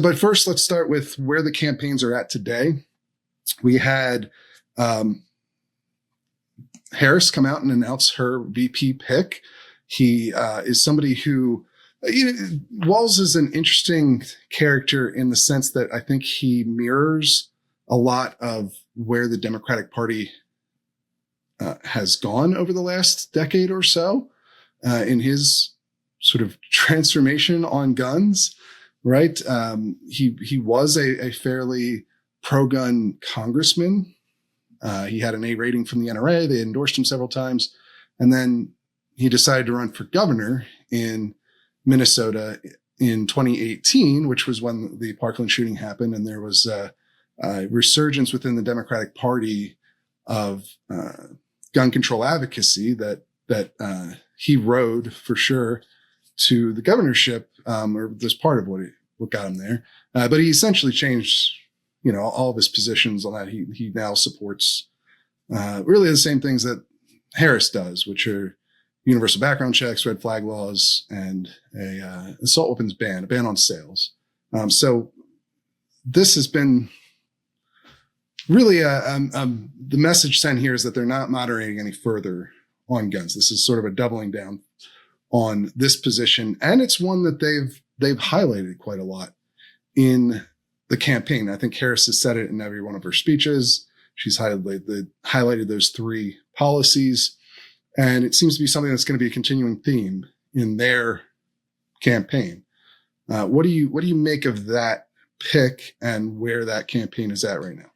But first, let's start with where the campaigns are at today. We had Harris come out and announce her VP pick. He is somebody who, Walz is an interesting character in the sense that I think he mirrors a lot of where the Democratic Party has gone over the last decade or so in his sort of transformation on guns, right? He was a fairly pro-gun congressman. He had an A rating from the NRA. They endorsed him several times. And then he decided to run for governor in Minnesota in 2018, which was when the Parkland shooting happened. And there was a resurgence within the Democratic Party of gun control advocacy that he rode for sure to the governorship, or was part of what got him there. But he essentially changed, all of his positions on that. He now supports really the same things that Harris does, which are universal background checks, red flag laws, and a assault weapons ban, a ban on sales. So this has been really the message sent here is that they're not moderating any further on guns. This is sort of a doubling down on this position, and it's one that they've highlighted quite a lot in the campaign. I think Harris has said it in every one of her speeches. She's highlighted those three policies, and it seems to be something that's going to be a continuing theme in their campaign. What do you make of that pick and where that campaign is at right now?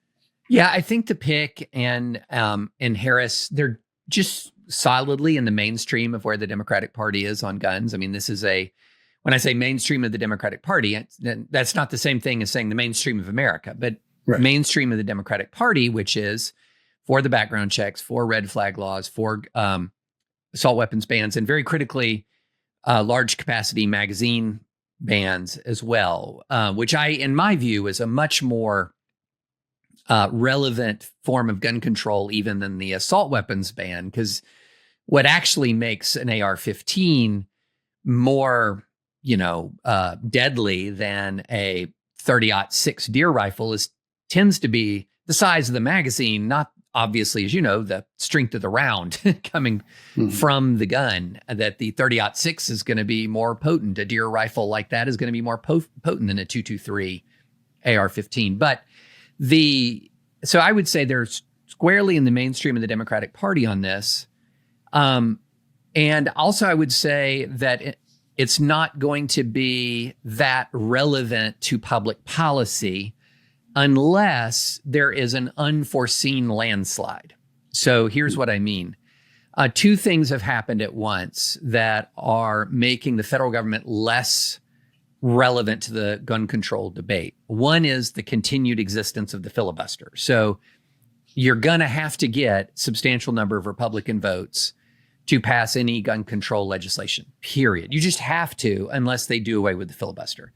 Yeah, I think the pick and Harris, they're just solidly in the mainstream of where the Democratic Party is on guns. I mean, this is when I say mainstream of the Democratic Party, that's not the same thing as saying the mainstream of America, but right. Mainstream of the Democratic Party, which is for the background checks, for red flag laws, for assault weapons bans, and very critically, large capacity magazine bans as well, which in my view, is a much more relevant form of gun control even than the assault weapons ban, because what actually makes an AR-15 more, deadly than a 30-06 deer rifle tends to be the size of the magazine, not obviously, as you know, the strength of the round coming from the gun. That the 30-06 is going to be more potent. A deer rifle like that is going to be more potent than a .223 AR-15. But so I would say they're squarely in the mainstream of the Democratic Party on this. And also I would say that it's not going to be that relevant to public policy unless there is an unforeseen landslide. So here's what I mean. Two things have happened at once that are making the federal government less relevant to the gun control debate. One is the continued existence of the filibuster. So you're going to have to get a substantial number of Republican votes to pass any gun control legislation, period. You just have to, unless they do away with the filibuster.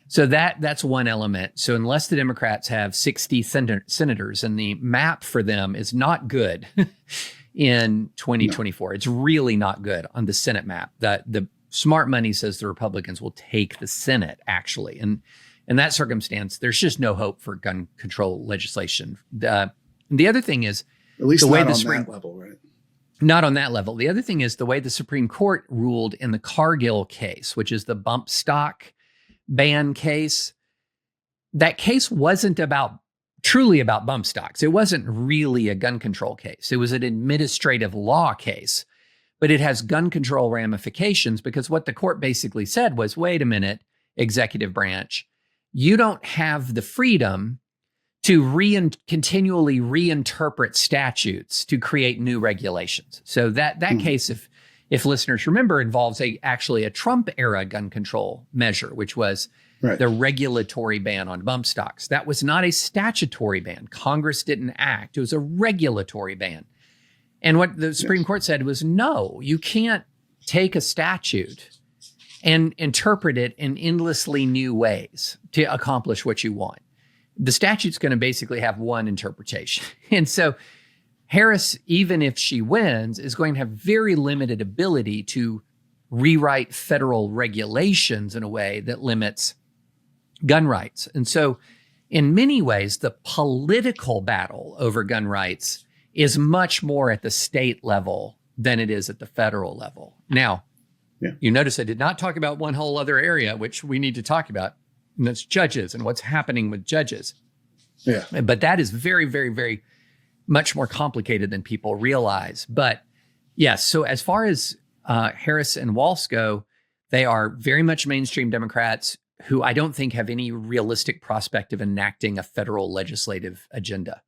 So that's one element. So unless the Democrats have 60 senators, and the map for them is not good in 2024. No. It's really not good on the Senate map. The smart money says the Republicans will take the Senate, actually. And in that circumstance, there's just no hope for gun control legislation. The other thing is, at least the way the Supreme level, right? Not on that level. The other thing is the way the Supreme Court ruled in the Cargill case, which is the bump stock ban case. That case wasn't truly about bump stocks. It wasn't really a gun control case. It was an administrative law case, but it has gun control ramifications, because what the court basically said was, wait a minute, executive branch, you don't have the freedom to continually reinterpret statutes to create new regulations. So that case, if listeners remember, involves actually a Trump era gun control measure, which was the regulatory ban on bump stocks. That was not a statutory ban. Congress didn't act. It was a regulatory ban. And what the Supreme Court said was, no, you can't take a statute and interpret it in endlessly new ways to accomplish what you want. The statute's going to basically have one interpretation. And so Harris, even if she wins, is going to have very limited ability to rewrite federal regulations in a way that limits gun rights. And so in many ways, the political battle over gun rights is much more at the state level than it is at the federal level. Now, you notice I did not talk about one whole other area, which we need to talk about, and that's judges and what's happening with judges. Yeah. But that is very, very, very much more complicated than people realize. But yes, so as far as Harris and Walz go, they are very much mainstream Democrats who I don't think have any realistic prospect of enacting a federal legislative agenda.